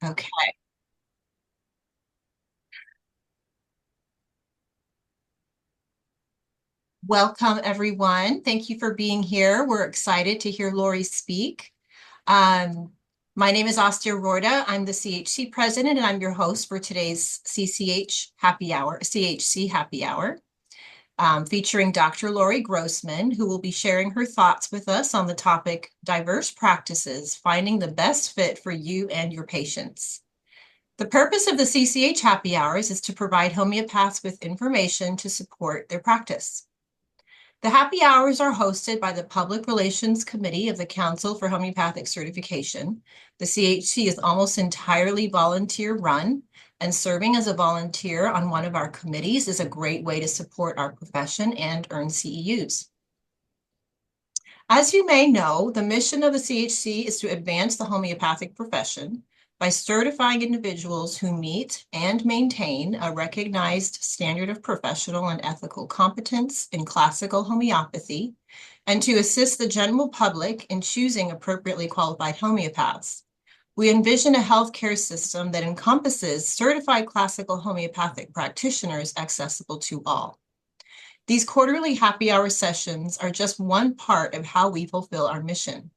Okay. Welcome, everyone. Thank you for being here. We're excited to hear Lauri speak. Um, my name is Astia Rorda. I'm the CHC president, and I'm your host for today's CCH Happy Hour, CHC Happy Hour, featuring Dr. Lauri Grossman, who will be sharing her thoughts with us on the topic diverse practices, finding the best fit for you and your patients. The purpose of the CCH Happy Hours is to provide homeopaths with information to support their practice. The happy hours are hosted by the Public Relations Committee of the Council for Homeopathic Certification. The CHC is almost entirely volunteer run, and serving as a volunteer on one of our committees is a great way to support our profession and earn CEUs. As you may know, the mission of the CHC is to advance the homeopathic profession by certifying individuals who meet and maintain a recognized standard of professional and ethical competence in classical homeopathy, and to assist the general public in choosing appropriately qualified homeopaths. We envision a healthcare system that encompasses certified classical homeopathic practitioners accessible to all. These quarterly happy hour sessions are just one part of how we fulfill our mission.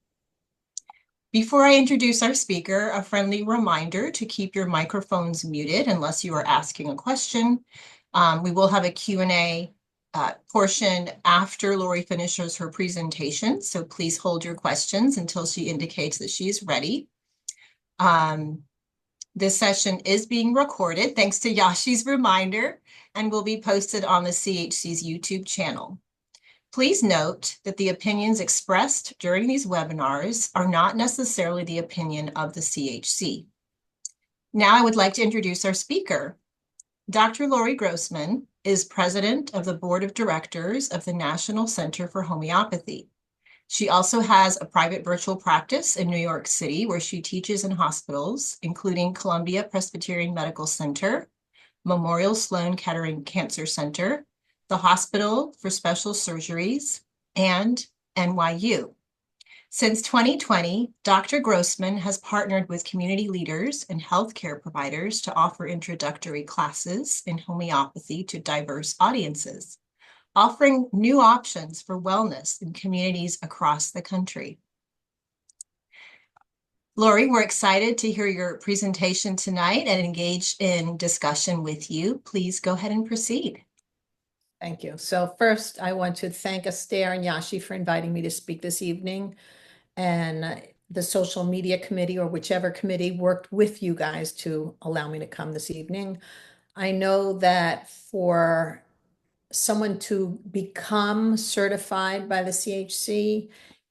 Before I introduce our speaker, a friendly reminder to keep your microphones muted unless you are asking a question. We will have a Q&A portion after Lauri finishes her presentation, so please hold your questions until she indicates that she is ready. This session is being recorded thanks to Yashi's reminder and will be posted on the CHC's YouTube channel. Please note that the opinions expressed during these webinars are not necessarily the opinion of the CHC. Now I would like to introduce our speaker. Dr. Lauri Grossman is president of the board of directors of the National Center for Homeopathy. She also has a private virtual practice in New York City where she teaches in hospitals, including Columbia Presbyterian Medical Center, Memorial Sloan Kettering Cancer Center, the Hospital for Special Surgeries, and NYU. Since 2020, Dr. Grossman has partnered with community leaders and healthcare providers to offer introductory classes in homeopathy to diverse audiences, offering new options for wellness in communities across the country. Lauri, we're excited to hear your presentation tonight and engage in discussion with you. Please go ahead and proceed. Thank you. So first, I want to thank Astaire and Yashi for inviting me to speak this evening. And the social media committee, or whichever committee, worked with you guys to allow me to come this evening. I know that for someone to become certified by the CHC,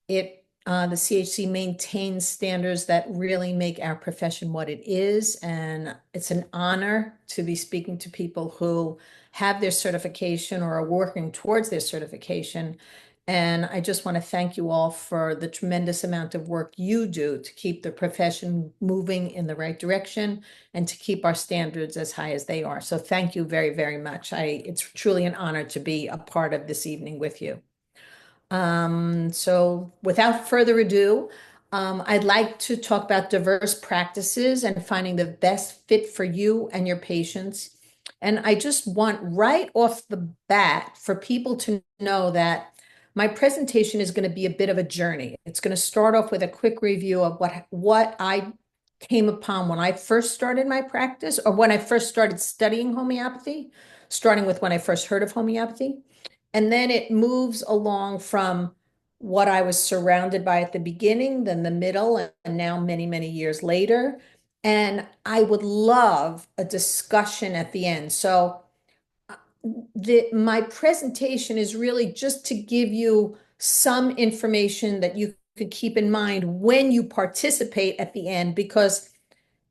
the CHC maintains standards that really make our profession what it is. And it's an honor to be speaking to people who have their certification or are working towards their certification. And I just want to thank you all for the tremendous amount of work you do to keep the profession moving in the right direction and to keep our standards as high as they are. So thank you very, very much. It's truly an honor to be a part of this evening with you. So without further ado, I'd like to talk about diverse practices and finding the best fit for you and your patients. And I just want right off the bat for people to know that my presentation is going to be a bit of a journey. It's going to start off with a quick review of what I came upon when I first started my practice, or when I first started studying homeopathy, starting with when I first heard of homeopathy. And then it moves along from what I was surrounded by at the beginning, then the middle, and now many, many years later. And I would love a discussion at the end. So my presentation is really just to give you some information that you could keep in mind when you participate at the end, because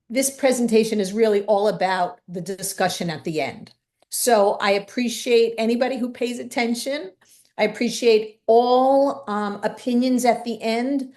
this presentation is really all about the discussion at the end. So I appreciate anybody who pays attention. I appreciate all opinions at the end.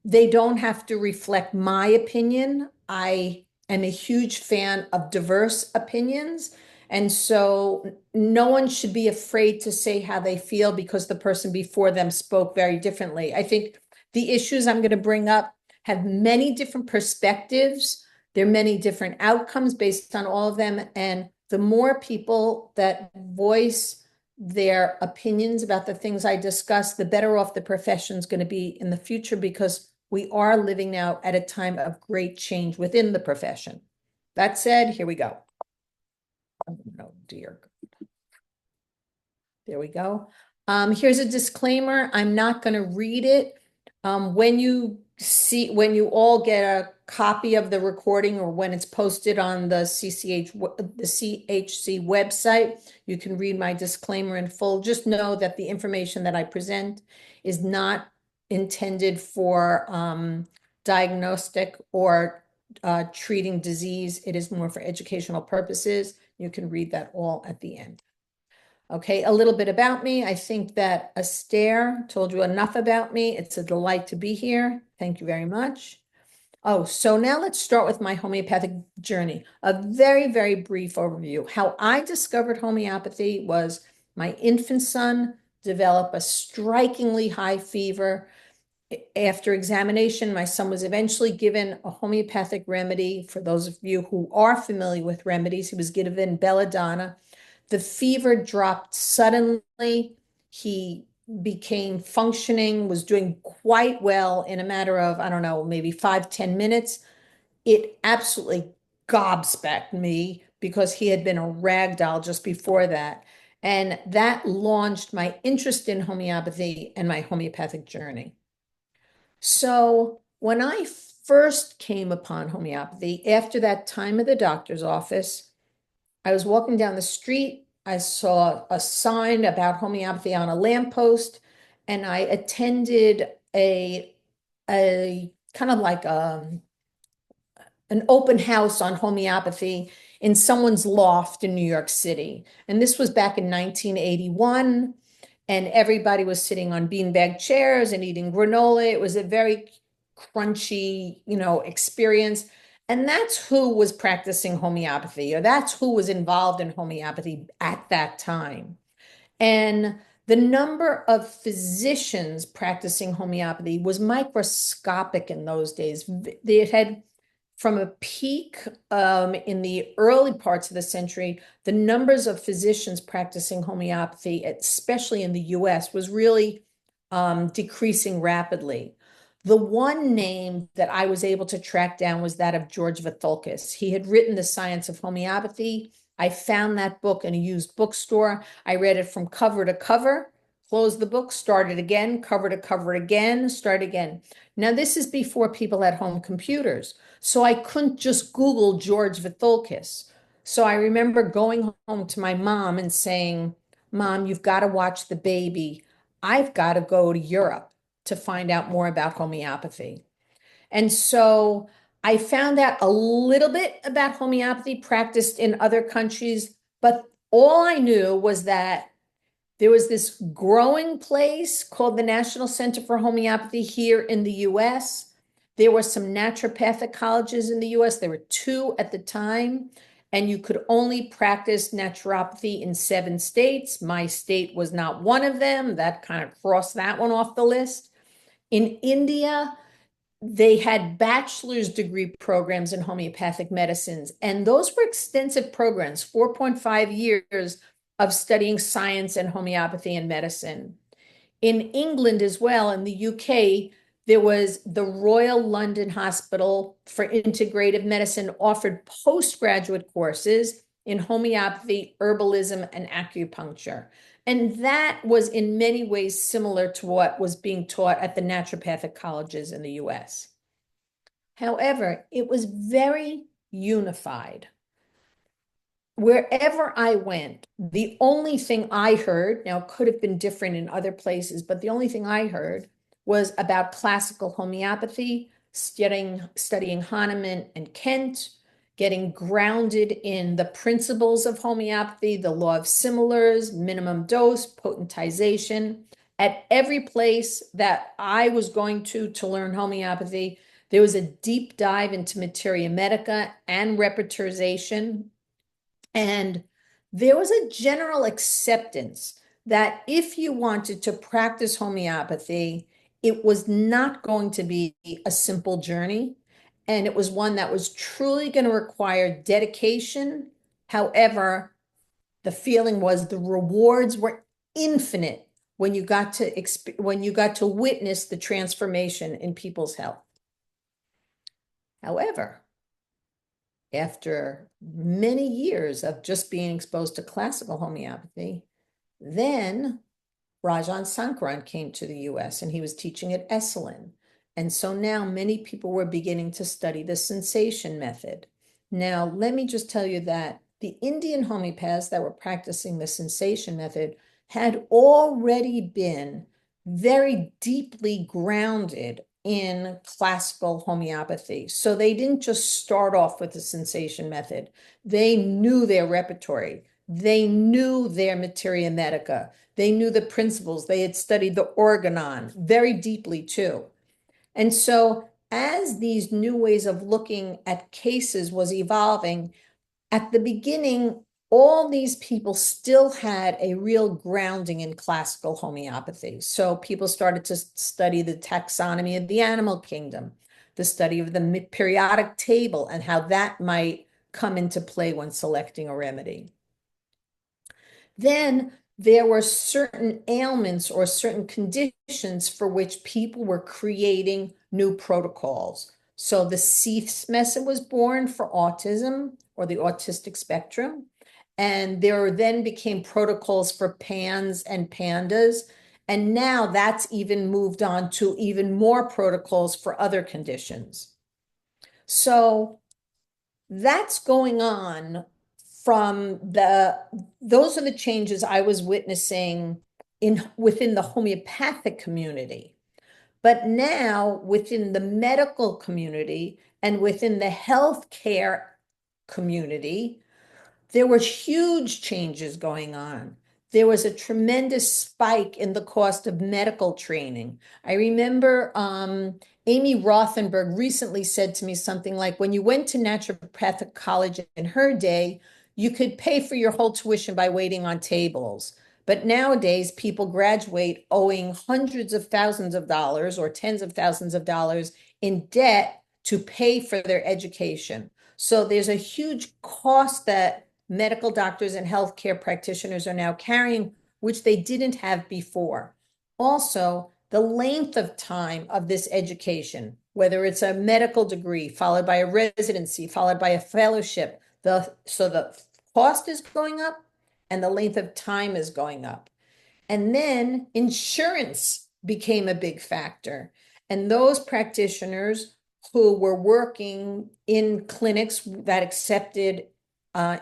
They don't have to reflect my opinion. I am a huge fan of diverse opinions. And so no one should be afraid to say how they feel because the person before them spoke very differently. I think the issues I'm going to bring up have many different perspectives There are many different outcomes based on all of them. And the more people that voice their opinions about the things I discuss, the better off the profession is going to be in the future, because we are living now at a time of great change within the profession. That said, here we go. Oh dear. There we go. Here's a disclaimer. I'm not going to read it. When you all get a copy of the recording, or when it's posted on the CHC website, you can read my disclaimer in full. Just know that the information that I present is not intended for diagnostic or treating disease. It is more for educational purposes. You can read that all at the end. Okay, a little bit about me. I think that Astaire told you enough about me. It's a delight to be here. Thank you very much. Oh, so now let's start with my homeopathic journey. A very, very brief overview. How I discovered homeopathy was my infant son developed a strikingly high fever. After examination, my son was eventually given a homeopathic remedy. For those of you who are familiar with remedies, he was given belladonna. The fever dropped suddenly. He became functioning, was doing quite well in a matter of, I don't know, maybe 5-10 minutes. It absolutely gobsmacked me, because he had been a rag doll just before that. And that launched my interest in homeopathy and my homeopathic journey. So when I first came upon homeopathy, after that time at the doctor's office, I was walking down the street. I saw a sign about homeopathy on a lamppost, and I attended a kind of like an open house on homeopathy in someone's loft in New York City. And this was back in 1981. And everybody was sitting on beanbag chairs and eating granola. It was a very crunchy, experience. And that's who was practicing homeopathy, or that's who was involved in homeopathy at that time. And the number of physicians practicing homeopathy was microscopic in those days. They had, from a peak in the early parts of the century, the numbers of physicians practicing homeopathy, especially in the US, was really decreasing rapidly. The one name that I was able to track down was that of George Vithoulkas. He had written The Science of Homeopathy. I found that book in a used bookstore. I read it from cover to cover, closed the book, started again, cover to cover again, start again. Now, this is before people had home computers, so I couldn't just Google George Vithoulkas. So I remember going home to my mom and saying, Mom, you've got to watch The Baby. I've got to go to Europe to find out more about homeopathy. And so I found out a little bit about homeopathy practiced in other countries, but all I knew was that there was this growing place called the National Center for Homeopathy here in the US. There were some naturopathic colleges in the US. There were 2 at the time, and you could only practice naturopathy in 7 states. My state was not one of them. That kind of crossed that one off the list. In India, they had bachelor's degree programs in homeopathic medicines, and those were extensive programs, 4.5 years of studying science and homeopathy and medicine. In England as well, in the UK, there was the Royal London Hospital for Integrative Medicine offered postgraduate courses in homeopathy, herbalism, and acupuncture. And that was in many ways similar to what was being taught at the naturopathic colleges in the US. However, it was very unified. Wherever I went, the only thing I heard, now it could have been different in other places, but the only thing I heard was about classical homeopathy, studying Hahnemann and Kent, getting grounded in the principles of homeopathy, the law of similars, minimum dose, potentization. At every place that I was going to learn homeopathy, there was a deep dive into materia medica and repertorization. And there was a general acceptance that if you wanted to practice homeopathy, it was not going to be a simple journey. and it was one that was truly going to require dedication. However, the feeling was the rewards were infinite when you got to witness the transformation in people's health. However, after many years of just being exposed to classical homeopathy, then Rajan Sankaran came to the US and he was teaching at Esalen. And so now many people were beginning to study the sensation method. Now, let me just tell you that the Indian homeopaths that were practicing the sensation method had already been very deeply grounded in classical homeopathy. So they didn't just start off with the sensation method. They knew their repertory. They knew their materia medica. They knew the principles. They had studied the organon very deeply too. And so as these new ways of looking at cases was evolving, at the beginning, all these people still had a real grounding in classical homeopathy. So people started to study the taxonomy of the animal kingdom, the study of the periodic table and how that might come into play when selecting a remedy. Then there were certain ailments or certain conditions for which people were creating new protocols. So the Seath's method was born for autism or the autistic spectrum. And there then became protocols for PANS and PANDAS. And now that's even moved on to even more protocols for other conditions. So that's going on those are the changes I was witnessing within the homeopathic community. But now within the medical community and within the healthcare community, there were huge changes going on. There was a tremendous spike in the cost of medical training. I remember Amy Rothenberg recently said to me something like, when you went to naturopathic college in her day, you could pay for your whole tuition by waiting on tables. But nowadays, people graduate owing hundreds of thousands of dollars or tens of thousands of dollars in debt to pay for their education. So there's a huge cost that medical doctors and healthcare practitioners are now carrying, which they didn't have before. Also, the length of time of this education, whether it's a medical degree followed by a residency, followed by a fellowship, so the cost is going up and the length of time is going up. And then insurance became a big factor. And those practitioners who were working in clinics that accepted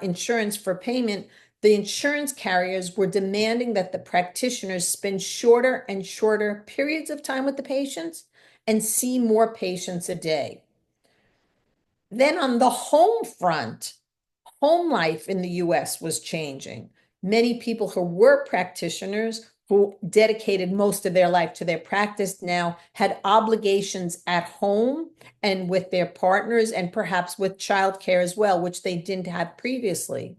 insurance for payment, the insurance carriers were demanding that the practitioners spend shorter and shorter periods of time with the patients and see more patients a day. Then on the home front, home life in the US was changing. Many people who were practitioners who dedicated most of their life to their practice now had obligations at home and with their partners and perhaps with childcare as well, which they didn't have previously.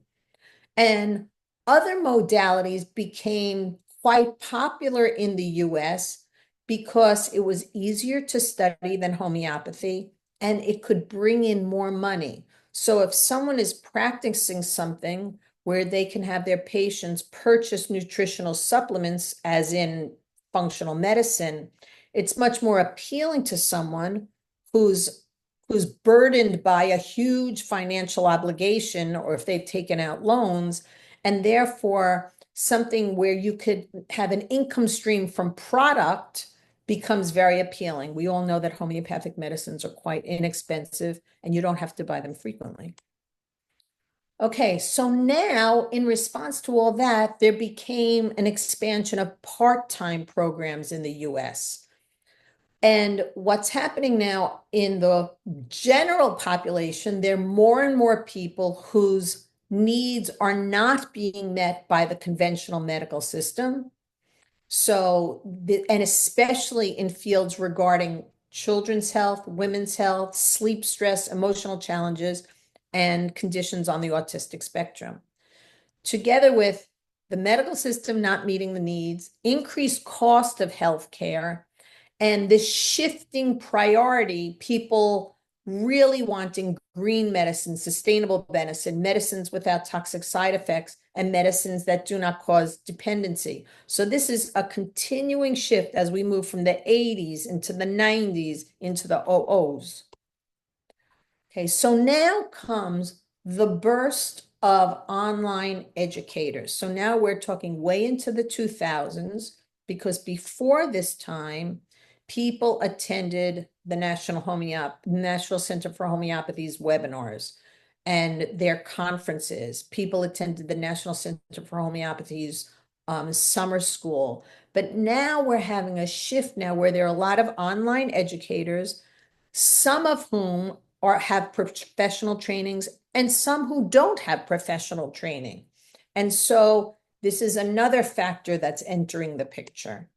And other modalities became quite popular in the US because it was easier to study than homeopathy and it could bring in more money. So if someone is practicing something where they can have their patients purchase nutritional supplements, as in functional medicine, it's much more appealing to someone who's burdened by a huge financial obligation, or if they've taken out loans, and therefore something where you could have an income stream from product becomes very appealing. We all know that homeopathic medicines are quite inexpensive and you don't have to buy them frequently. Okay, so now in response to all that, there became an expansion of part-time programs in the US. And what's happening now in the general population, there are more and more people whose needs are not being met by the conventional medical system. So, and especially in fields regarding children's health, women's health, sleep, stress, emotional challenges, and conditions on the autistic spectrum. Together with the medical system not meeting the needs, increased cost of healthcare, and this shifting priority, people really wanting green medicine, sustainable medicine, medicines without toxic side effects, and medicines that do not cause dependency. So this is a continuing shift as we move from the 80s into the 90s into the 00s. Okay, so now comes the burst of online educators. So now we're talking way into the 2000s, because before this time, people attended the National Center for Homeopathy's webinars and their conferences. People attended the National Center for Homeopathy's summer school. But now we're having a shift now where there are a lot of online educators, some of whom have professional trainings and some who don't have professional training. And so this is another factor that's entering the picture.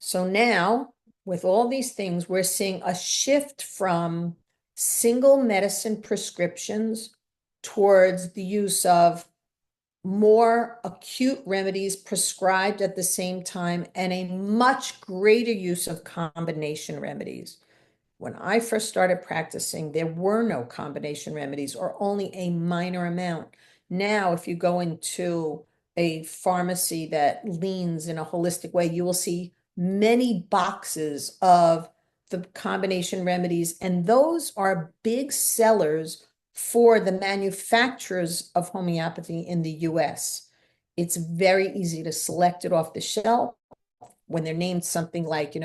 So now, with all these things, we're seeing a shift from single medicine prescriptions towards the use of more acute remedies prescribed at the same time and a much greater use of combination remedies. When I first started practicing, there were no combination remedies or only a minor amount. Now, if you go into a pharmacy that leans in a holistic way, you will see many boxes of the combination remedies, and those are big sellers for the manufacturers of homeopathy in the US. It's very easy to select it off the shelf when they're named something like,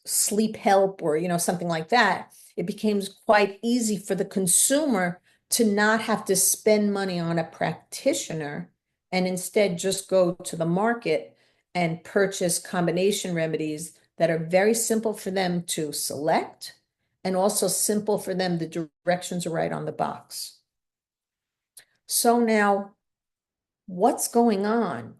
sleep help or something like that. It becomes quite easy for the consumer to not have to spend money on a practitioner and instead just go to the market and purchase combination remedies that are very simple for them to select and also simple for them. The directions are right on the box. So now, what's going on?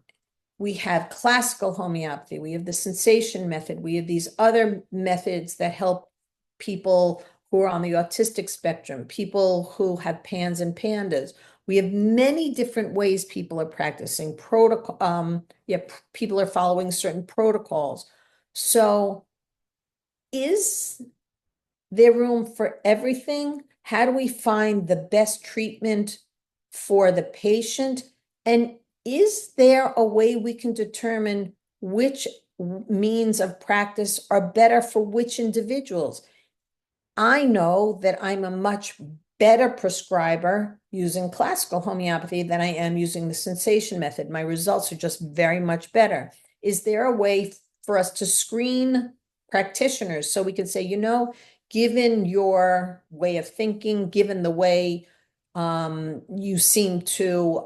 We have classical homeopathy, we have the sensation method, we have these other methods that help people who are on the autistic spectrum, people who have PANS and PANDAS. We have many different ways people are practicing protocol. People are following certain protocols. So is there room for everything? How do we find the best treatment for the patient? And is there a way we can determine which means of practice are better for which individuals? I know that I'm a much better prescriber using classical homeopathy than I am using the sensation method. My results are just very much better. Is there a way for us to screen practitioners so we can say, given your way of thinking, given the way you seem to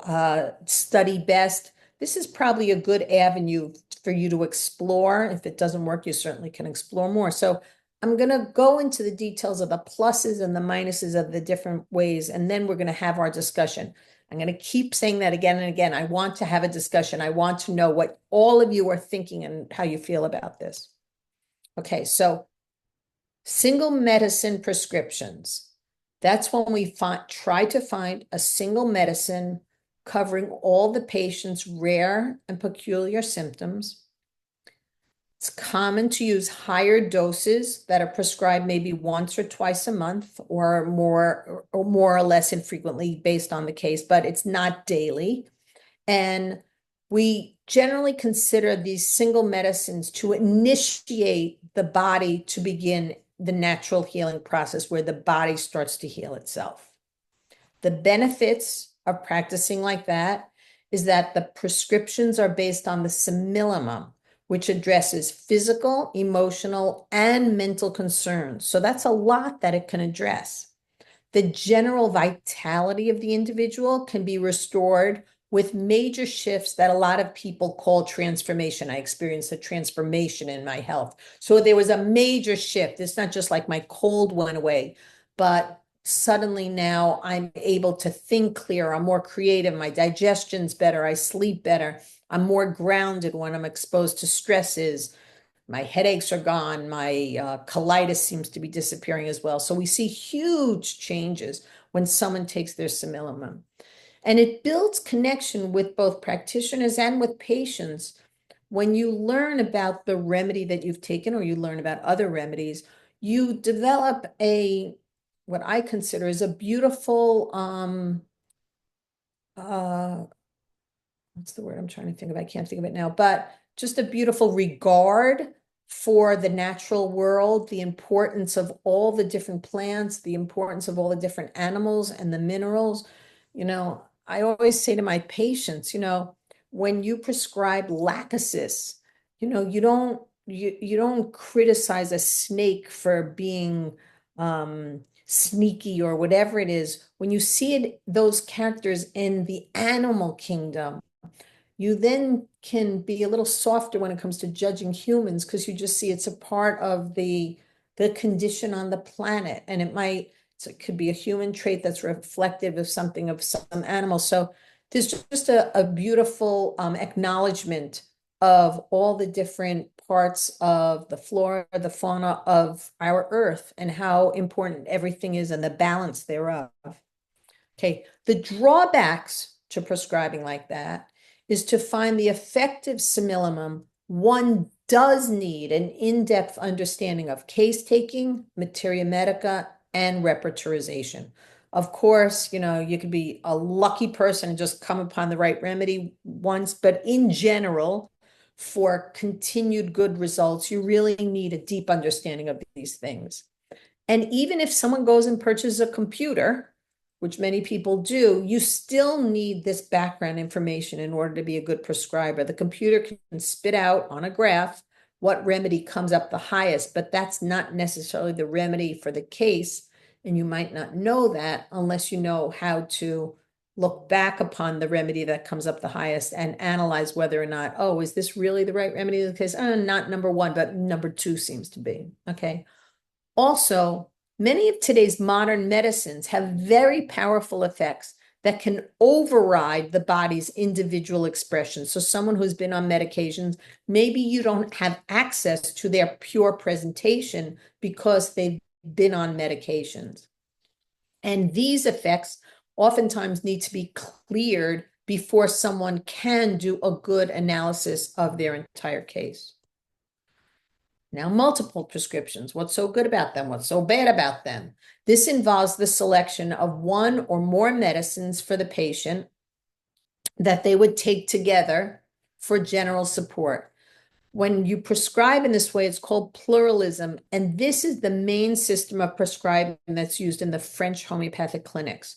study best, this is probably a good avenue for you to explore. If it doesn't work, you certainly can explore more. So I'm going to go into the details of the pluses and the minuses of the different ways, and then we're going to have our discussion. I'm going to keep saying that again and again. I want to have a discussion. I want to know what all of you are thinking and how you feel about this. Okay, so single medicine prescriptions. That's when we try to find a single medicine covering all the patient's rare and peculiar symptoms. It's common to use higher doses that are prescribed maybe once or twice a month or more or less infrequently based on the case, but it's not daily. And we generally consider these single medicines to initiate the body to begin the natural healing process where the body starts to heal itself. The benefits of practicing like that is that the prescriptions are based on the simillimum, which addresses physical, emotional, and mental concerns. So that's a lot that it can address. The general vitality of the individual can be restored with major shifts that a lot of people call transformation. I experienced a transformation in my health. So there was a major shift. It's not just like my cold went away, but suddenly now I'm able to think clear. I'm more creative. My digestion's better. I sleep better. I'm more grounded when I'm exposed to stresses. My headaches are gone. My colitis seems to be disappearing as well. So we see huge changes when someone takes their simillimum. And it builds connection with both practitioners and with patients. When you learn about the remedy that you've taken or you learn about other remedies, you develop what I consider is a beautiful, uh, what's the word I'm trying to think of? I can't think of it now, but just a beautiful regard for the natural world, the importance of all the different plants, the importance of all the different animals and the minerals. I always say to my patients, when you prescribe lachesis, you don't criticize a snake for being sneaky or whatever it is. When you see those characters in the animal kingdom, you then can be a little softer when it comes to judging humans because you just see it's a part of the condition on the planet. And it could be a human trait that's reflective of something of some animal. So there's just a beautiful acknowledgement of all the different parts of the flora, the fauna of our earth, and how important everything is and the balance thereof. Okay, the drawbacks to prescribing like that is to find the effective simillimum. One does need an in-depth understanding of case taking, materia medica, and repertorization. Of course, you could be a lucky person and just come upon the right remedy once, but in general, for continued good results, you really need a deep understanding of these things. And even if someone goes and purchases a computer, which many people do, you still need this background information in order to be a good prescriber. The computer can spit out on a graph what remedy comes up the highest, but that's not necessarily the remedy for the case. And you might not know that unless you know how to look back upon the remedy that comes up the highest and analyze whether or not, oh, is this really the right remedy in the case? Not number one, but number two seems to be. Okay. Also, many of today's modern medicines have very powerful effects that can override the body's individual expression. So someone who's been on medications, maybe you don't have access to their pure presentation because they've been on medications. And these effects oftentimes need to be cleared before someone can do a good analysis of their entire case. Now, multiple prescriptions. What's so good about them? What's so bad about them? This involves the selection of one or more medicines for the patient that they would take together for general support. When you prescribe in this way, it's called pluralism. And this is the main system of prescribing that's used in the French homeopathic clinics.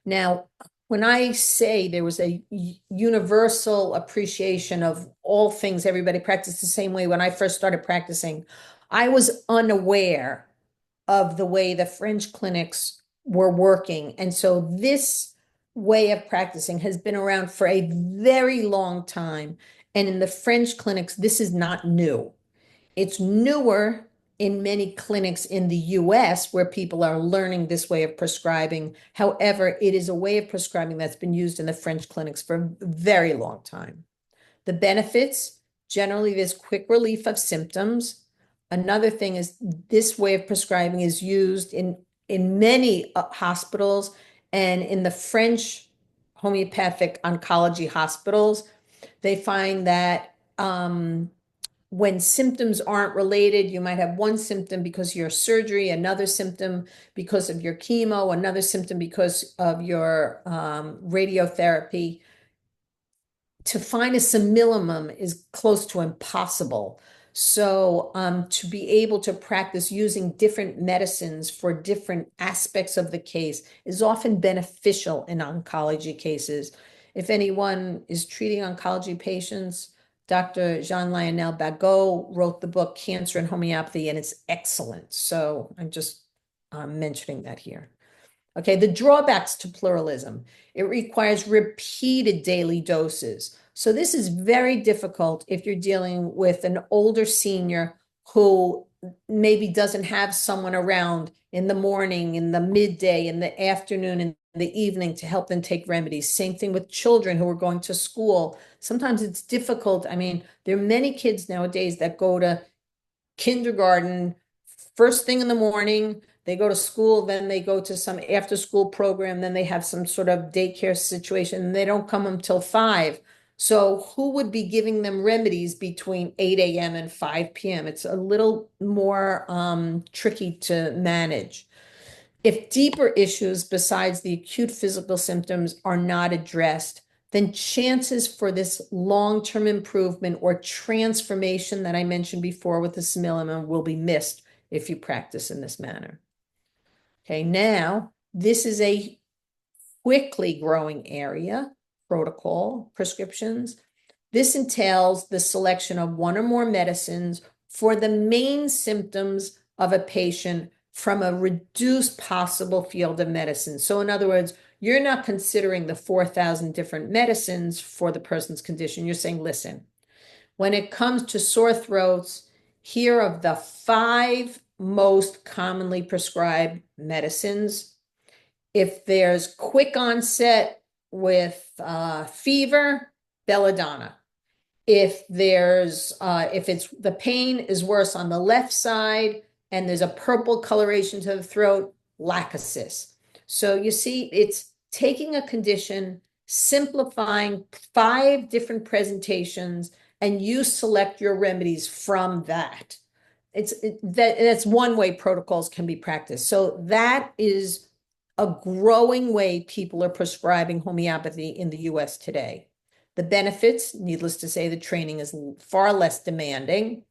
Now, when I say there was a universal appreciation of all things, everybody practiced the same way. When I first started practicing, I was unaware of the way the French clinics were working. And so this way of practicing has been around for a very long time. And in the French clinics, this is not new. It's newer in many clinics in the US where people are learning this way of prescribing. However, it is a way of prescribing that's been used in the French clinics for a very long time. The benefits, generally there's quick relief of symptoms. Another thing is this way of prescribing is used in many hospitals and in the French homeopathic oncology hospitals. They find that when symptoms aren't related, you might have one symptom because of your surgery, another symptom because of your chemo, another symptom because of your radiotherapy. To find a simillimum is close to impossible. So to be able to practice using different medicines for different aspects of the case is often beneficial in oncology cases. If anyone is treating oncology patients, Dr. Jean-Lionel Bagot wrote the book Cancer and Homeopathy, and it's excellent. So I'm just mentioning that here. Okay, the drawbacks to pluralism. It requires repeated daily doses. So this is very difficult if you're dealing with an older senior who maybe doesn't have someone around in the morning, in the midday, in the afternoon, in the evening to help them take remedies. Same thing with children who are going to school. Sometimes it's difficult. I mean, there are many kids nowadays that go to kindergarten first thing in the morning, they go to school, then they go to some after school program, then they have some sort of daycare situation, and they don't come until 5. So who would be giving them remedies between 8 a.m. and 5 p.m.? It's a little more tricky to manage. If deeper issues besides the acute physical symptoms are not addressed, then chances for this long-term improvement or transformation that I mentioned before with the simillimum will be missed if you practice in this manner. Okay, now this is a quickly growing area, protocol, prescriptions. This entails the selection of one or more medicines for the main symptoms of a patient from a reduced possible field of medicine. So in other words, you're not considering the 4,000 different medicines for the person's condition. You're saying, listen, when it comes to sore throats, here are the 5 most commonly prescribed medicines. If there's quick onset with fever, belladonna. If it's the pain is worse on the left side and there's a purple coloration to the throat, laxative. So you see, it's taking a condition, simplifying 5 different presentations, and you select your remedies from that. That's one way protocols can be practiced. So that is a growing way people are prescribing homeopathy in the US today. The benefits, needless to say, the training is far less demanding.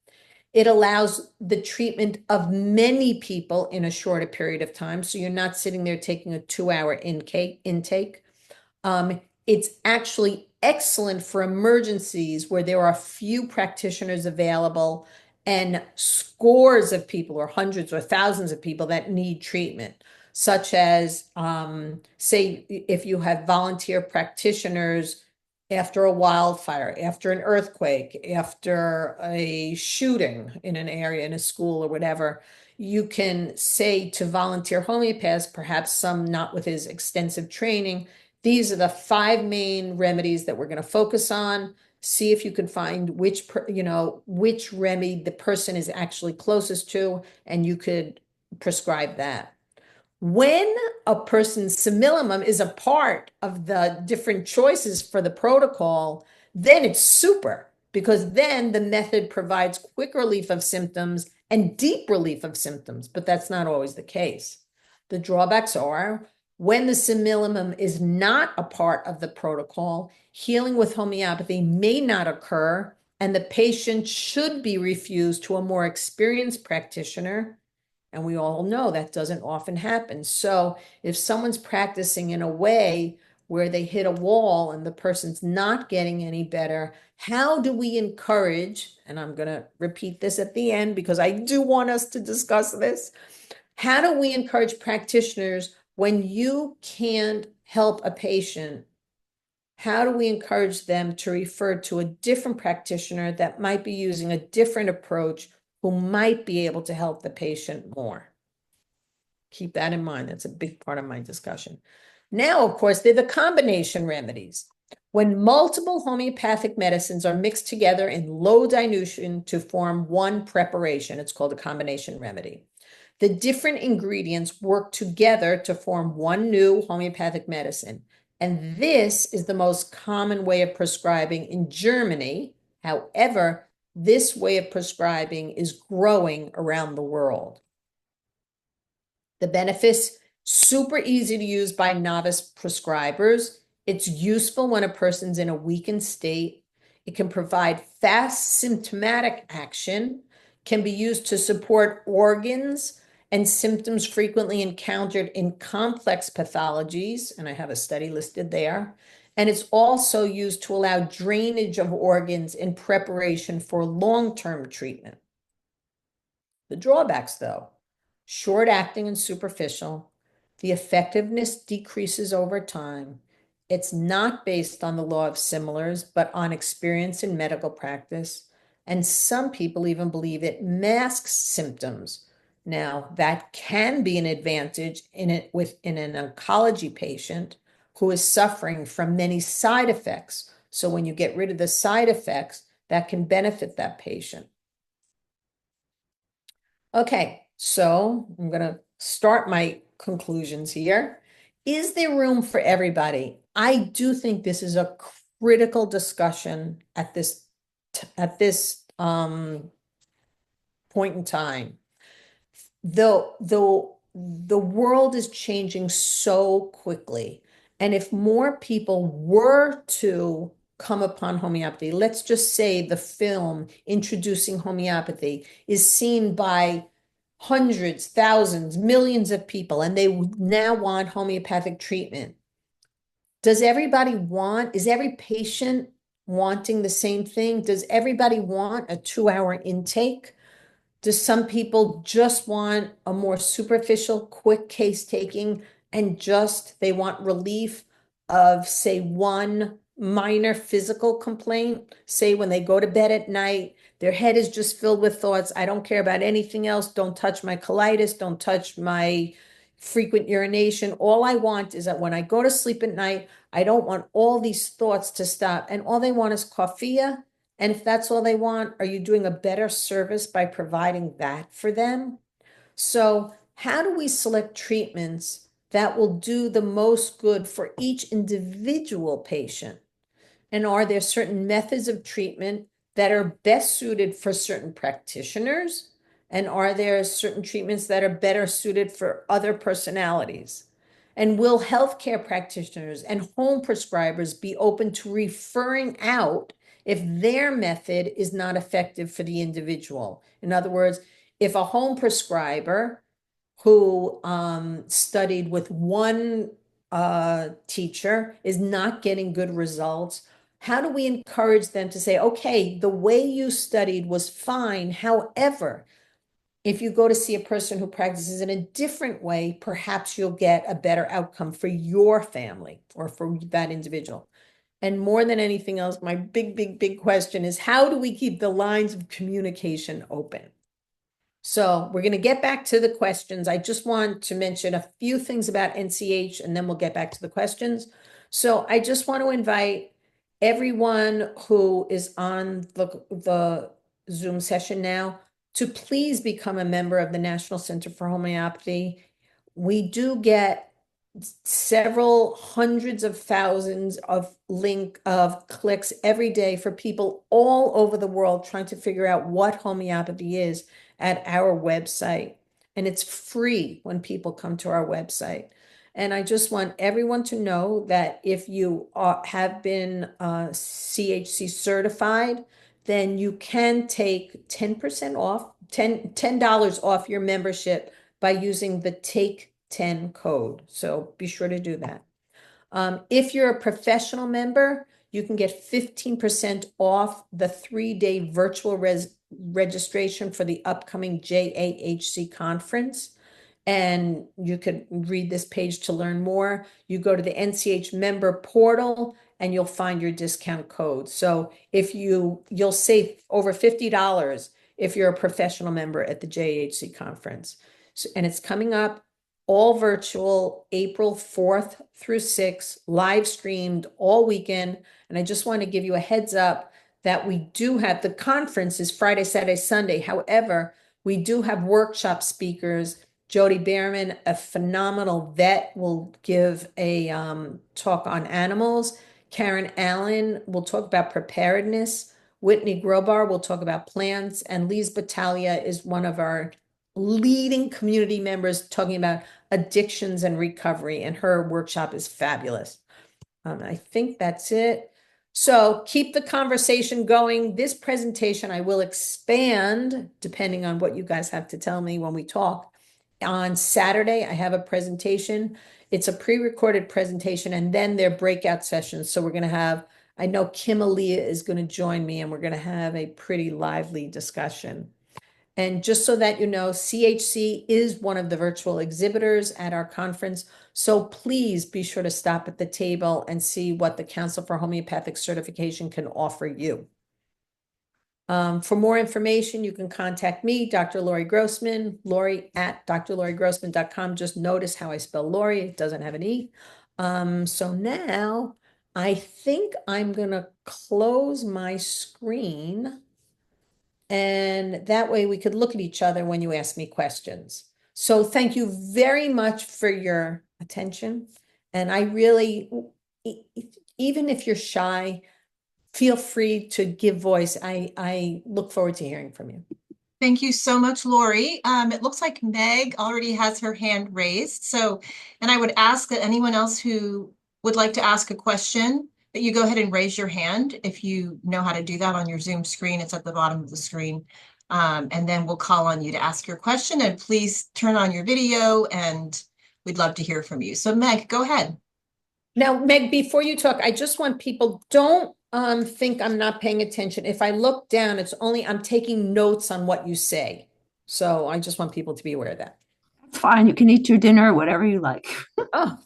It allows the treatment of many people in a shorter period of time. So you're not sitting there taking a 2-hour intake. It's actually excellent for emergencies where there are few practitioners available and scores of people or hundreds or thousands of people that need treatment, such as, say, if you have volunteer practitioners after a wildfire, after an earthquake, after a shooting in an area, in a school or whatever, you can say to volunteer homeopaths, perhaps some not with as extensive training, these are the 5 main remedies that we're going to focus on. See if you can find which remedy the person is actually closest to, and you could prescribe that. When a person's simillimum is a part of the different choices for the protocol, then it's super, because then the method provides quick relief of symptoms and deep relief of symptoms, but that's not always the case. The drawbacks are when the simillimum is not a part of the protocol, healing with homeopathy may not occur, and the patient should be refused to a more experienced practitioner. And we all know that doesn't often happen. So if someone's practicing in a way where they hit a wall and the person's not getting any better, how do we encourage, and I'm going to repeat this at the end because I do want us to discuss this. How do we encourage practitioners when you can't help a patient? How do we encourage them to refer to a different practitioner that might be using a different approach, who might be able to help the patient more? Keep that in mind. That's a big part of my discussion. Now, of course, they're the combination remedies. When multiple homeopathic medicines are mixed together in low dilution to form one preparation, it's called a combination remedy. The different ingredients work together to form one new homeopathic medicine. And this is the most common way of prescribing in Germany. However, this way of prescribing is growing around the world. The benefits, super easy to use by novice prescribers. It's useful when a person's in a weakened state. It can provide fast symptomatic action, can be used to support organs and symptoms frequently encountered in complex pathologies, and I have a study listed there. And it's also used to allow drainage of organs in preparation for long-term treatment. The drawbacks, though, short acting and superficial, the effectiveness decreases over time. It's not based on the law of similars, but on experience in medical practice. And some people even believe it masks symptoms. Now, that can be an advantage in an oncology patient who is suffering from many side effects. So when you get rid of the side effects, that can benefit that patient. Okay, so I'm going to start my conclusions here. Is there room for everybody? I do think this is a critical discussion at this point in time. The world is changing so quickly. And if more people were to come upon homeopathy, let's just say the film introducing homeopathy is seen by hundreds, thousands, millions of people, and they now want homeopathic treatment. Is every patient wanting the same thing? Does everybody want a 2-hour intake? Do some people just want a more superficial, quick case taking and just they want relief of, say, one minor physical complaint? Say when they go to bed at night, their head is just filled with thoughts. I don't care about anything else. Don't touch my colitis. Don't touch my frequent urination. All I want is that when I go to sleep at night, I don't want all these thoughts to stop. And all they want is coffee. And if that's all they want, are you doing a better service by providing that for them? So, how do we select treatments that will do the most good for each individual patient? And are there certain methods of treatment that are best suited for certain practitioners? And are there certain treatments that are better suited for other personalities? And will healthcare practitioners and home prescribers be open to referring out if their method is not effective for the individual? In other words, if a home prescriber who studied with one teacher is not getting good results, how do we encourage them to say, okay, the way you studied was fine. However, if you go to see a person who practices in a different way, perhaps you'll get a better outcome for your family or for that individual. And more than anything else, my big question is, how do we keep the lines of communication open? So we're going to get back to the questions. I just want to mention a few things about NCH and then we'll get back to the questions. So I just want to invite everyone who is on the Zoom session now to please become a member of the National Center for Homeopathy. We do get several hundreds of thousands of clicks every day for people all over the world trying to figure out what homeopathy is at our website. And it's free when people come to our website. And I just want everyone to know that if you have been CHC certified, then you can take 10% off, $10 off your membership by using the Take 10 code. So be sure to do that. If you're a professional member, you can get 15% off the 3-day virtual registration for the upcoming JAHC conference. And you could read this page to learn more. You go to the NCH member portal and you'll find your discount code. So if you'll save over $50 if you're a professional member at the JAHC conference. So, and it's coming up all virtual, April 4th through 6th, live streamed all weekend. And I just want to give you a heads up that we do have, the conference is Friday, Saturday, Sunday. However, we do have workshop speakers. Jody Behrman, a phenomenal vet, will give a talk on animals. Karen Allen will talk about preparedness. Whitney Grobar will talk about plants. And Lise Battaglia is one of our leading community members talking about addictions and recovery. And her workshop is fabulous. I think that's it. So keep the conversation going. This presentation I will expand depending on what you guys have to tell me when we talk. On Saturday, I have a presentation. It's a pre-recorded presentation and then their breakout sessions. So we're going to have, I know Kim Aaliyah is going to join me and we're going to have a pretty lively discussion. And just so that you know, CHC is one of the virtual exhibitors at our conference. So please be sure to stop at the table and see what the Council for Homeopathic Certification can offer you. For more information, you can contact me, Dr. Lauri Grossman, Lauri at drlaurigrossman.com. Just notice how I spell Lauri. It doesn't have an E. So now I think I'm going to close my screen. And that way we could look at each other when you ask me questions. So thank you very much for your attention. And I really, even if you're shy, feel free to give voice. I look forward to hearing from you. Thank you so much, Lori. It looks like Meg already has her hand raised. So, and I would ask that anyone else who would like to ask a question, that you go ahead and raise your hand if you know how to do that on your Zoom screen. It's at the bottom of the screen. And then we'll call on you to ask your question. And please turn on your video and we'd love to hear from you. So Meg, go ahead. Now, Meg, before you talk, I just want people, don't think I'm not paying attention. If I look down, it's only I'm taking notes on what you say. So I just want people to be aware of that. It's fine. You can eat your dinner, whatever you like. Oh,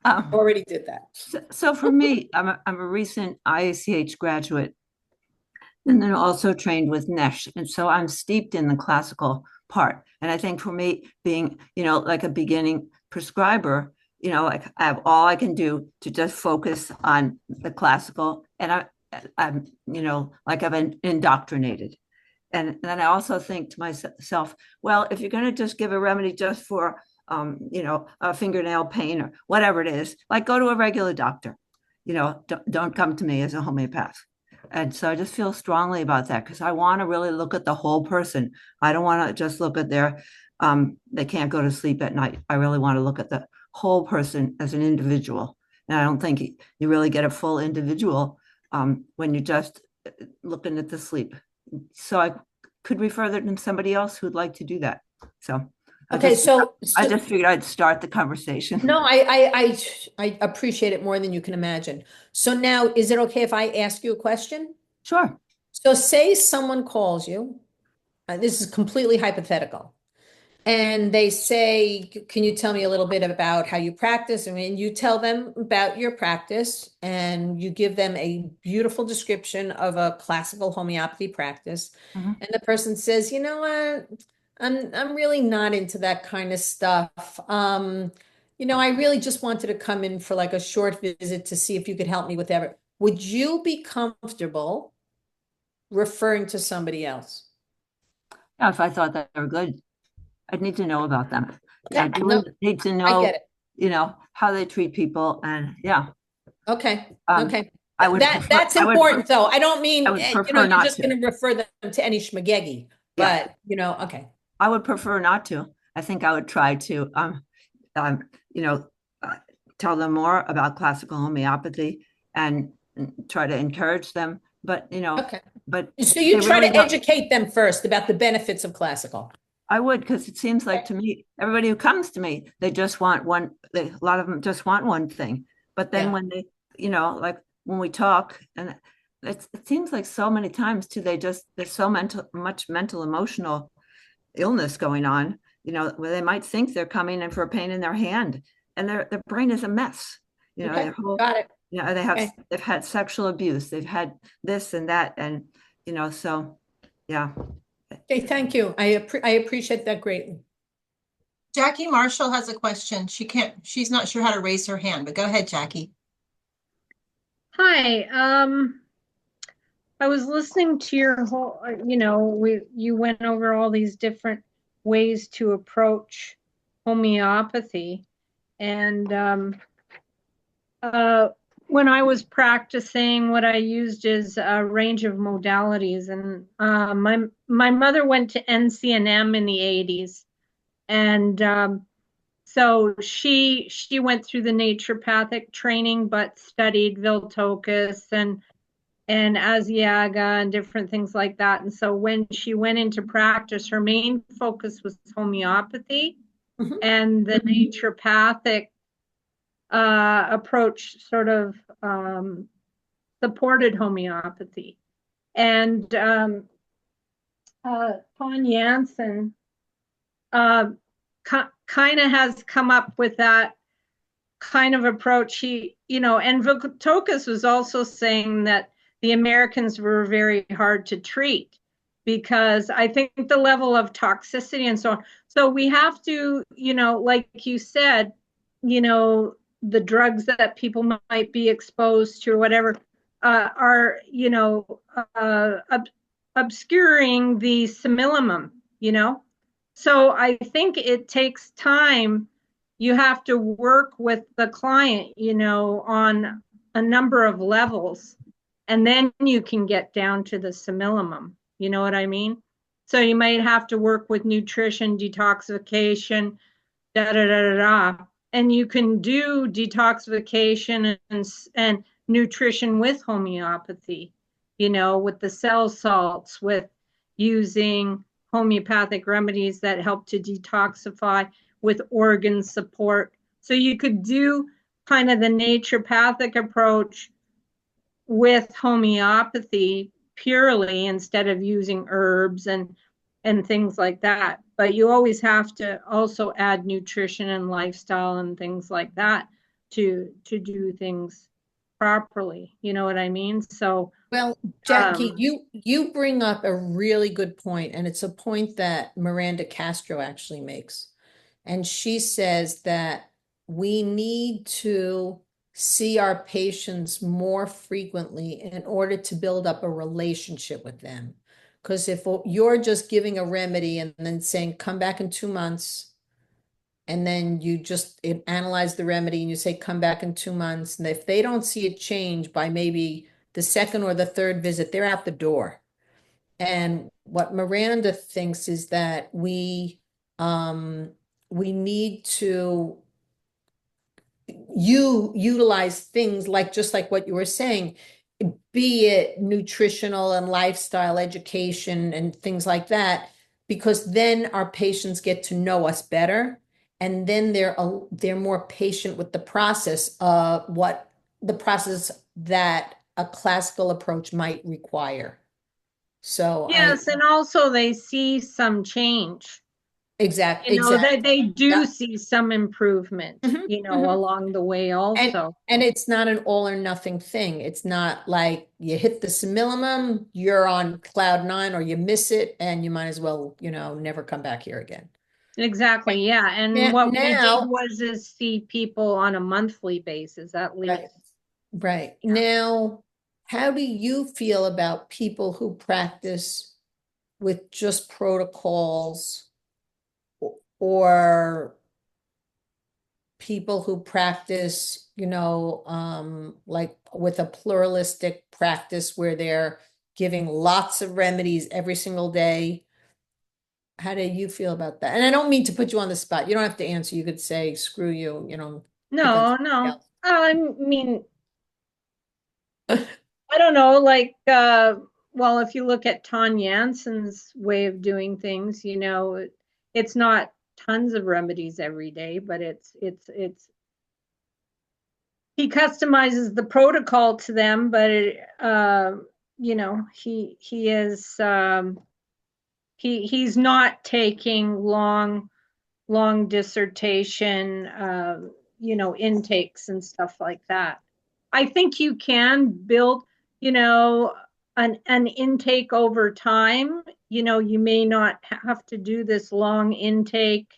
Um, already did that. so for me, I'm a recent IACH graduate and then also trained with Nesh. And so I'm steeped in the classical part. And I think for me, being, like a beginning prescriber, like I have all I can do to just focus on the classical. And I'm, like I've been indoctrinated. And then I also think to myself, well, if you're going to just give a remedy just for, a fingernail pain or whatever it is, like go to a regular doctor, don't come to me as a homeopath. And so I just feel strongly about that because I want to really look at the whole person. I don't want to just look at they can't go to sleep at night. I really want to look at the whole person as an individual. And I don't think you really get a full individual when you're just looking at the sleep. So I could refer them to somebody else who'd like to do that. So Okay, I just figured I'd start the conversation. no, I appreciate it more than you can imagine. So now, is it okay if I ask you a question? Sure. So say someone calls you, this is completely hypothetical, and they say, can you tell me a little bit about how you practice? I mean, you tell them about your practice and you give them a beautiful description of a classical homeopathy practice. Mhm. And the person says, you know what? I'm really not into that kind of stuff. I really just wanted to come in for like a short visit to see if you could help me with that. Would you be comfortable referring to somebody else? Yeah, if I thought that they were good, I'd need to know about them. Yeah, I no, really need to I know, get it. how they treat people. And yeah, Okay, um, okay. I would That's important though. I don't mean, I would prefer you're not just to. going to refer them to any schmagegi, Yeah, but okay. I would prefer not to. I think I would try to, um, you know, uh, tell them more about classical homeopathy and try to encourage them. But Okay. but So they you try really to don't. educate them first about the benefits of classical. I would because it seems like to me, everybody who comes to me, they just want one. A lot of them just want one thing. But then Yeah. when they, like when we talk, and it seems like so many times too, there's so much mental emotional illness going on, where they might think they're coming in for a pain in their hand and their brain is a mess. Okay. Their whole, Got it. Okay. they've had sexual abuse, they've had this and that, and so yeah. Okay. Thank you. I appreciate that greatly. Jackie Marshall has a question. She's not sure how to raise her hand, but go ahead, Jackie. Hi, I was listening to your whole, you went over all these different ways to approach homeopathy. And when I was practicing, what I used is a range of modalities. And my mother went to NCNM in the 80s. And so she went through the naturopathic training, but studied Viltokus and Asiaga and different things like that. And so when she went into practice, her main focus was homeopathy, Mhm. and the naturopathic approach sort of supported homeopathy. And Ton Jansen kind of has come up with that kind of approach. And Viltokus was also saying that the Americans were very hard to treat because I think the level of toxicity and so on. So we have to, like you said, the drugs that people might be exposed to or whatever are, obscuring the simillimum, So I think it takes time. You have to work with the client, on a number of levels, and then you can get down to the similimum. You know what I mean? So you might have to work with nutrition, detoxification, da da da da da. And you can do detoxification and nutrition with homeopathy, you know, with the cell salts, with using homeopathic remedies that help to detoxify, with organ support. So you could do kind of the naturopathic approach with homeopathy purely instead of using herbs and things like that. But you always have to also add nutrition and lifestyle and things like that to do things properly. You know what I mean? So Well, Jackie, you bring up a really good point, and it's a point that Miranda Castro actually makes. And she says that we need to see our patients more frequently in order to build up a relationship with them. Because if you're just giving a remedy and then saying, come back in 2 months, and then you just analyze the remedy and you say, come back in 2 months, and if they don't see a change by maybe the second or the third visit, they're out the door. And what Miranda thinks is that we need to utilize things like, just like what you were saying, be it nutritional and lifestyle education and things like that, because then our patients get to know us better, and then they're more patient with the process of what the process that a classical approach might require. So yes, and also they see some change. exactly. That they do Yeah. see some improvement, along the way also. And it's not an all or nothing thing. It's not like you hit the similimum, you're on cloud nine, or you miss it and you might as well, never come back here again. Exactly, yeah. And what we did was see people on a monthly basis at least. Right. Now, how do you feel about people who practice with just protocols, or people who practice, like with a pluralistic practice where they're giving lots of remedies every single day? How do you feel about that? And I don't mean to put you on the spot. You don't have to answer. You could say, screw you, No. I mean, I don't know, like, well, if you look at Ton Janssen's way of doing things, it's not tons of remedies every day, but he customizes the protocol to them, but he is he's not taking long dissertation intakes and stuff like that. I think you can build an intake over time. You may not have to do this long intake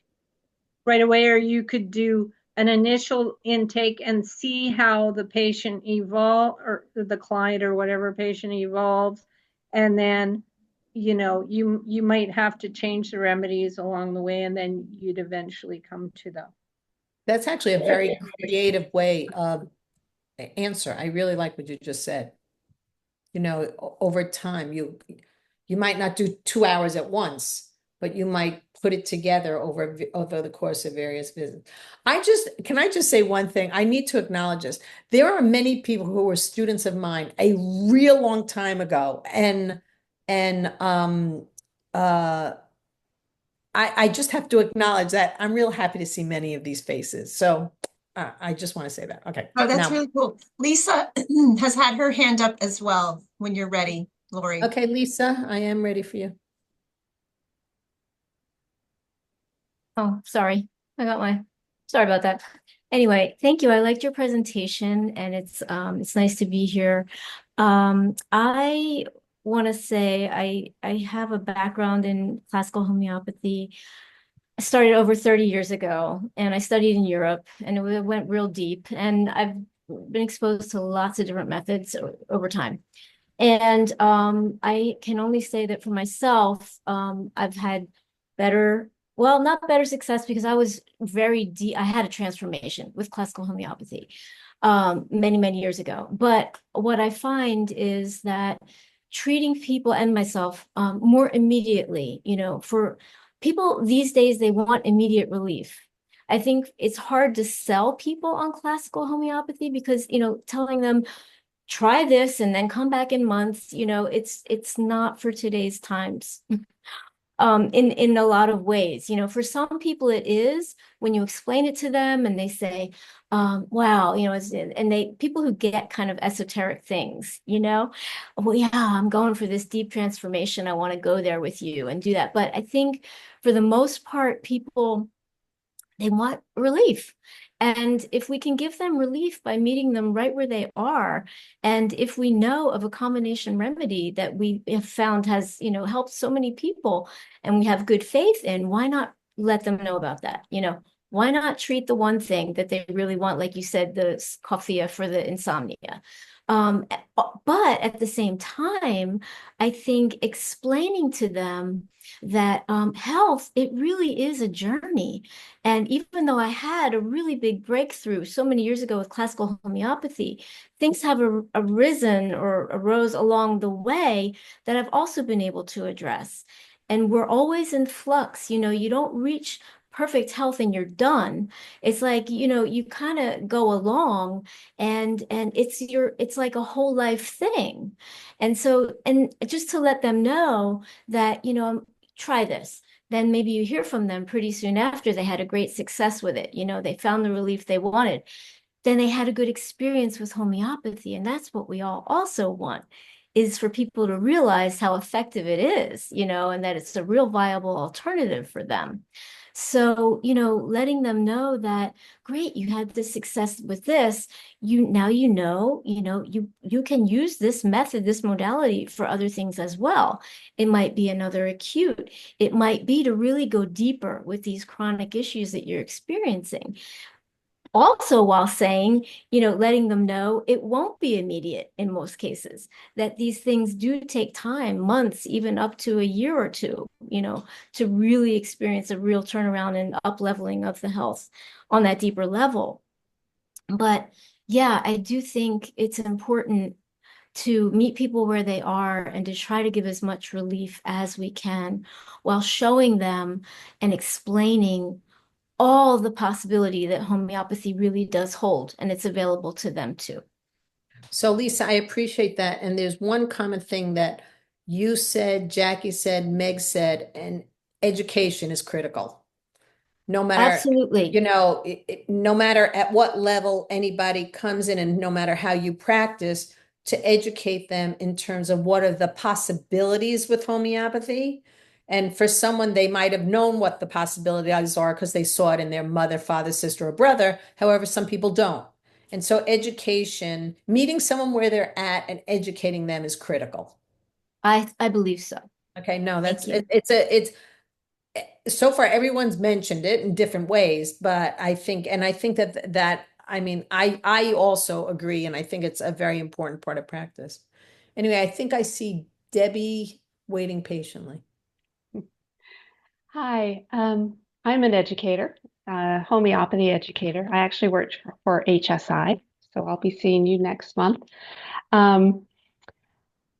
right away, or you could do an initial intake and see how the patient evolve, or the client or whatever patient evolves, and then you might have to change the remedies along the way, and then you'd eventually come to them. That's actually a very creative way of answer. I really like what you just said. Over time, you might not do 2 hours at once, but you might put it together over the course of various visits. Can I just say one thing? I need to acknowledge this. There are many people who were students of mine a real long time ago, and I just have to acknowledge that I'm real happy to see many of these faces. So I just want to say that. Okay. Oh, that's really cool. Lisa has had her hand up as well when you're ready, Lauri. Okay, Lisa, I am ready for you. Oh, sorry. Sorry about that. Anyway, thank you. I liked your presentation, and it's nice to be here. I want to say I have a background in classical homeopathy. I started over 30 years ago, and I studied in Europe, and it went real deep, and I've been exposed to lots of different methods over time. And I can only say that for myself, I've had better Well, not better success because I was very deep. I had a transformation with classical homeopathy many, many years ago. But what I find is that treating people and myself more immediately, for people these days, they want immediate relief. I think it's hard to sell people on classical homeopathy because, telling them try this and then come back in months, it's not for today's times. In a lot of ways. For some people it is when you explain it to them and they say, wow, and people who get kind of esoteric things, well, yeah, I'm going for this deep transformation. I want to go there with you and do that. But I think for the most part, people they want relief. And if we can give them relief by meeting them right where they are, and if we know of a combination remedy that we have found has, helped so many people and we have good faith in, why not let them know about that? Why not treat the one thing that they really want, like you said, the coffee for the insomnia? But at the same time, I think explaining to them that health, it really is a journey. And even though I had a really big breakthrough so many years ago with classical homeopathy, things have arisen or arose along the way that I've also been able to address. And we're always in flux. You don't reach perfect health and you're done. It's like, you kind of go along and it's like a whole life thing. And so, and just to let them know that, try this. Then maybe you hear from them pretty soon after they had a great success with it. They found the relief they wanted. Then they had a good experience with homeopathy. And that's what we all also want, is for people to realize how effective it is, and that it's a real viable alternative for them. So, letting them know that, great, you had this success with this. Now you can use this method, this modality for other things as well. It might be another acute. It might be to really go deeper with these chronic issues that you're experiencing. Also, while saying, letting them know it won't be immediate in most cases, that these things do take time, months, even up to a year or two, to really experience a real turnaround and up leveling of the health on that deeper level. But yeah, I do think it's important to meet people where they are and to try to give as much relief as we can while showing them and explaining all the possibility that homeopathy really does hold, and it's available to them too. So Lisa, I appreciate that. And there's one common thing that you said, Jackie said, Meg said, and education is critical. No matter, Absolutely. no matter at what level anybody comes in and no matter how you practice, to educate them in terms of what are the possibilities with homeopathy. And for someone, they might have known what the possibilities are because they saw it in their mother, father, sister, or brother. However, some people don't. And so education, meeting someone where they're at and educating them is critical. I believe so. Okay, no, that's Thank you. it's so far everyone's mentioned it in different ways, but I think that I mean I also agree, and I think it's a very important part of practice. Anyway, I think I see Debbie waiting patiently. Hi, I'm an educator, homeopathy educator. I actually work for HSI, so I'll be seeing you next month. Um,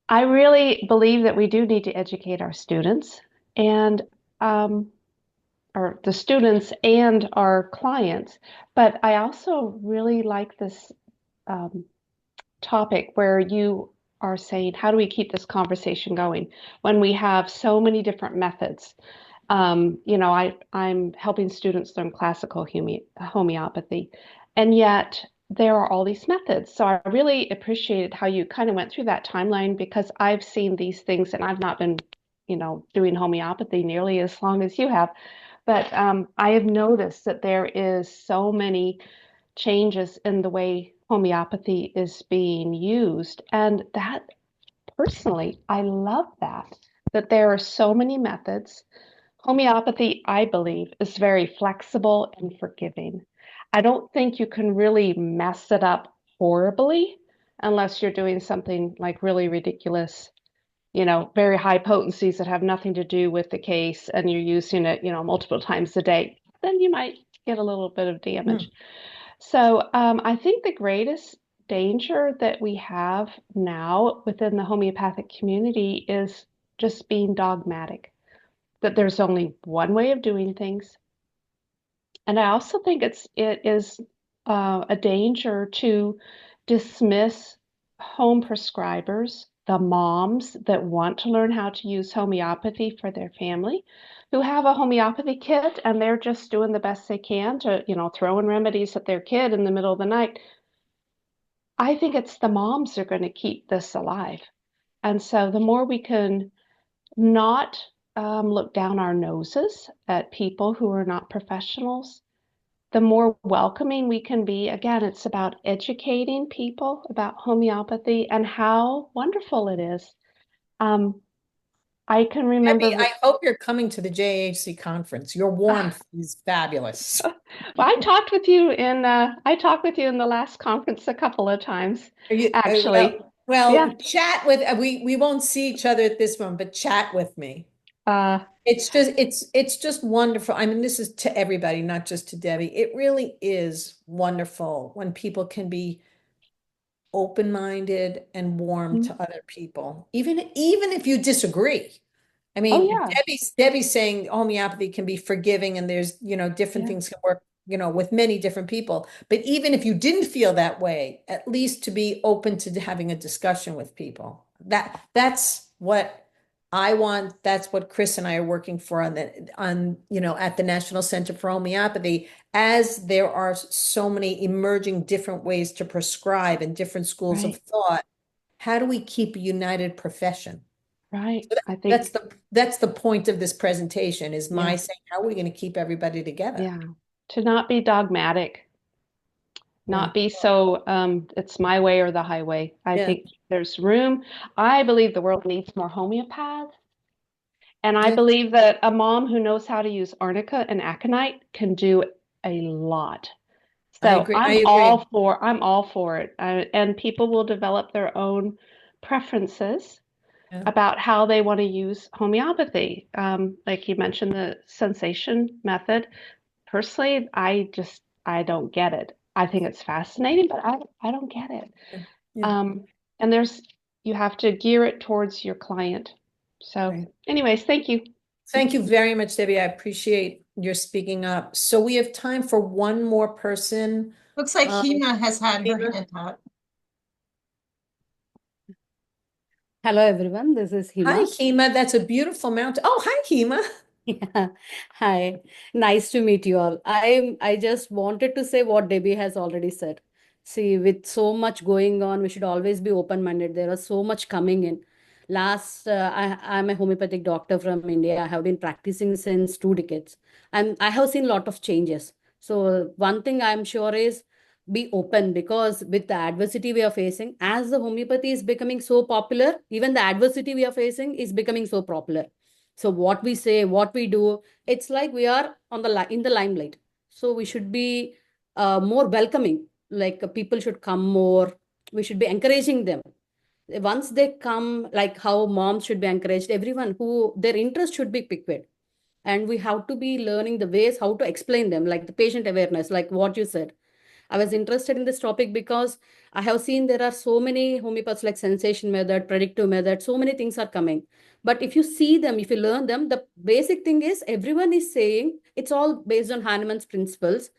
I really believe that we do need to educate our students and or the students and our clients, but I also really like this topic where you are saying, how do we keep this conversation going when we have so many different methods? I'm helping students learn classical homeopathy, and yet there are all these methods. So I really appreciated how you kind of went through that timeline because I've seen these things and I've not been, doing homeopathy nearly as long as you have. But I have noticed that there is so many changes in the way homeopathy is being used. And that personally, I love that there are so many methods. Homeopathy, I believe, is very flexible and forgiving. I don't think you can really mess it up horribly unless you're doing something like really ridiculous very high potencies that have nothing to do with the case, and you're using it, multiple times a day, then you might get a little bit of damage. So I think the greatest danger that we have now within the homeopathic community is just being dogmatic, that there's only one way of doing things. And I also think it is a danger to dismiss home prescribers, the moms that want to learn how to use homeopathy for their family, who have a homeopathy kit and they're just doing the best they can to, throw in remedies at their kid in the middle of the night. I think it's the moms that are going to keep this alive. And so the more we can not look down our noses at people who are not professionals, the more welcoming we can be. Again, it's about educating people about homeopathy and how wonderful it is. I can remember. Debbie, I hope you're coming to the JHC conference. Your warmth is fabulous. Well, I talked with you in the last conference a couple of times, actually. Well, Yeah. chat with we won't see each other at this one, but chat with me. It's just wonderful. I mean, this is to everybody, not just to Debbie. It really is wonderful when people can be open-minded and warm to other people, even if you disagree. I mean, yeah. Debbie's saying homeopathy can be forgiving and there's, different things can work, with many different people. But even if you didn't feel that way, at least to be open to having a discussion with people. That's what I want. That's what Chris and I are working for at the National Center for Homeopathy, as there are so many emerging different ways to prescribe and different schools of thought. How do we keep a united profession? Right. So I think that's the point of this presentation, is my saying, how are we going to keep everybody together? Yeah. To not be dogmatic, not be so it's my way or the highway. I think there's room. I believe the world needs more homeopaths. And I believe that a mom who knows how to use arnica and aconite can do a lot. So I agree. I'm all for it. And people will develop their own preferences about how they want to use homeopathy. Like you mentioned, the sensation method. Personally, I don't get it. I think it's fascinating, but I don't get it. And you have to gear it towards your client. So anyways, thank you. Thank you very much, Debbie. I appreciate your speaking up. So we have time for one more person. Looks like Hema has had her hand up. Hello, everyone. This is Hema. Hi, Hema. That's a beautiful mountain. Oh, hi, Hema. Yeah. Hi. Nice to meet you all. I just wanted to say what Debbie has already said. See, with so much going on, we should always be open-minded. There is so much coming in. I'm a homeopathic doctor from India. I have been practicing since 2 decades, and I have seen a lot of changes. So one thing I'm sure is be open, because with the adversity we are facing, as the homeopathy is becoming so popular, even the adversity we are facing is becoming so popular. So what we say, what we do, it's like we are in the limelight. So we should be more welcoming. Like people should come more. We should be encouraging them. Once they come, like how moms should be encouraged, everyone who their interest should be picked. And we have to be learning the ways how to explain them, like the patient awareness, like what you said. I was interested in this topic because I have seen there are so many homeopaths, like sensation method, predictive method, so many things are coming. But if you see them, if you learn them, the basic thing is everyone is saying it's all based on Hahnemann's principles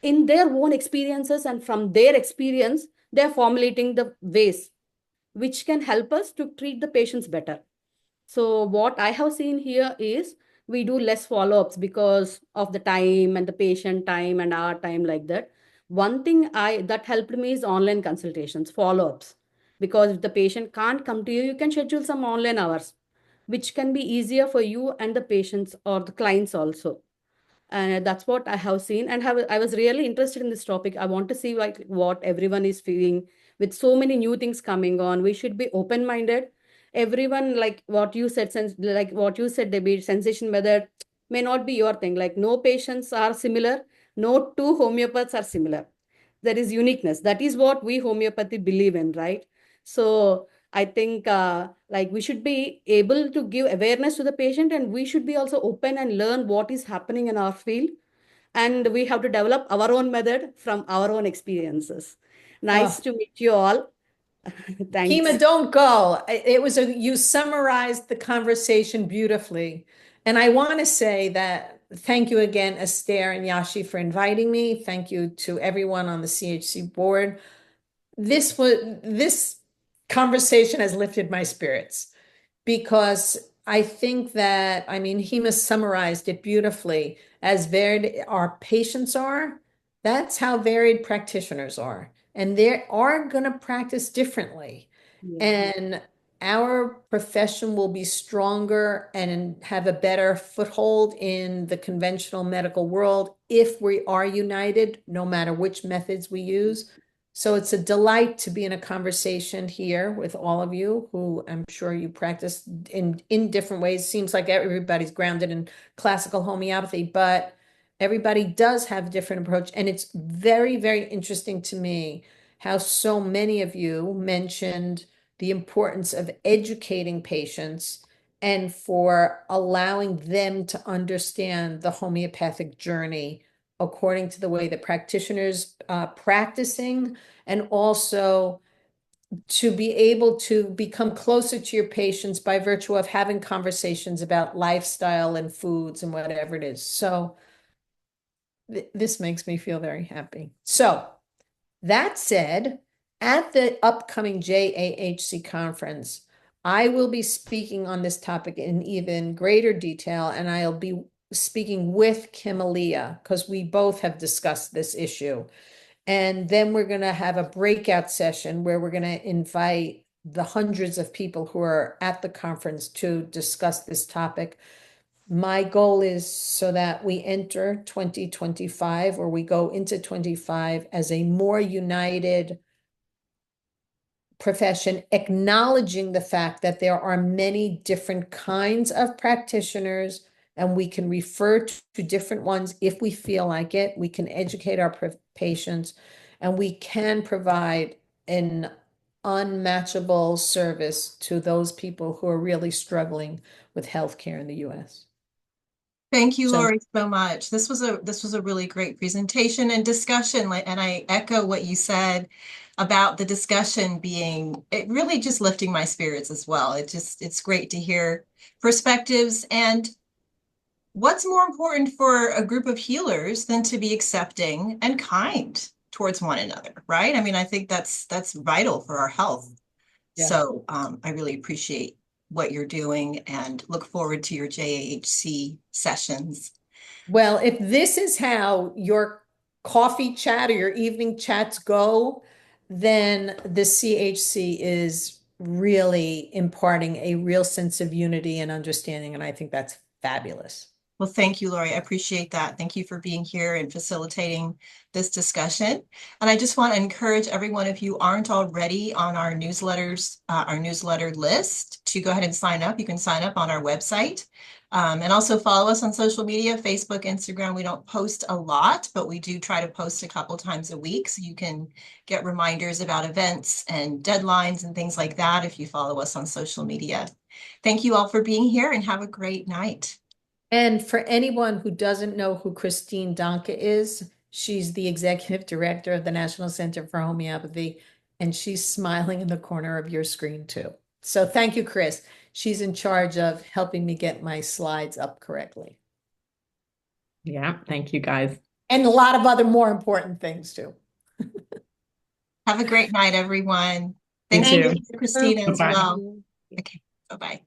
in their own experiences, and from their experience, they're formulating the ways which can help us to treat the patients better. So what I have seen here is we do less follow-ups because of the time and the patient time and our time, like that. One thing that helped me is online consultations, follow-ups. Because if the patient can't come to you, you can schedule some online hours, which can be easier for you and the patients or the clients also. And that's what I have seen, and I was really interested in this topic. I want to see like what everyone is feeling with so many new things coming on. We should be open-minded. Everyone, like what you said, Debbie, sensation method may not be your thing. Like no patients are similar, no two homeopaths are similar. There is uniqueness. That is what we homeopathy believe in, right? So I think like we should be able to give awareness to the patient, and we should be also open and learn what is happening in our field. And we have to develop our own method from our own experiences. Nice Oh, to meet you all. Hema, Thanks. don't go. You summarized the conversation beautifully. And I want to say that thank you again, Esther and Yashi, for inviting me. Thank you to everyone on the CHC board. This conversation has lifted my spirits because I think that, I mean, Hema summarized it beautifully. As varied our patients are, that's how varied practitioners are. And they are going to practice differently. Yeah. And our profession will be stronger and have a better foothold in the conventional medical world if we are united, no matter which methods we use. So it's a delight to be in a conversation here with all of you who I'm sure you practice in different ways. Seems like everybody's grounded in classical homeopathy, but everybody does have a different approach. And it's very, very interesting to me how so many of you mentioned the importance of educating patients and for allowing them to understand the homeopathic journey according to the way the practitioners practicing, and also to be able to become closer to your patients by virtue of having conversations about lifestyle and foods and whatever it is. So this makes me feel very happy. So that said, at the upcoming JAHC conference, I will be speaking on this topic in even greater detail, and I'll be speaking with Kim Aaliyah because we both have discussed this issue. And then we're going to have a breakout session where we're going to invite the hundreds of people who are at the conference to discuss this topic. My goal is so that we enter 2025, or we go into 25 as a more united profession, acknowledging the fact that there are many different kinds of practitioners, and we can refer to different ones if we feel like it. We can educate our patients, and we can provide an unmatchable service to those people who are really struggling with healthcare in the US. Thank you, So Lauri, so much. This was a really great presentation and discussion, and I echo what you said about the discussion being it really just lifting my spirits as well. It's great to hear perspectives, and what's more important for a group of healers than to be accepting and kind towards one another, right? I mean, I think that's vital for our health. Yeah. So I really appreciate what you're doing and look forward to your JAHC sessions. well, if this is how your coffee chat or your evening chats go, then the CHC is really imparting a real sense of unity and understanding. And I think that's fabulous. Well, thank you, Lauri. I appreciate that. Thank you for being here and facilitating this discussion. And I just want to encourage everyone, if you aren't already on our newsletters, our newsletter list, to go ahead and sign up. You can sign up on our website. And also follow us on social media, Facebook, Instagram. We don't post a lot, but we do try to post a couple times a week. So you can get reminders about events and deadlines and things like that if you follow us on social media. Thank you all for being here and have a great night. And for anyone who doesn't know who Christine Donka is, she's the executive director of the National Center for Homeopathy, and she's smiling in the corner of your screen too. So thank you, Chris. She's in charge of helping me get my slides up correctly. Yeah, thank you guys. And a lot of other more important things too. Have a great night, everyone. You Thanks too. to Christina as Bye-bye. well. Okay, bye-bye.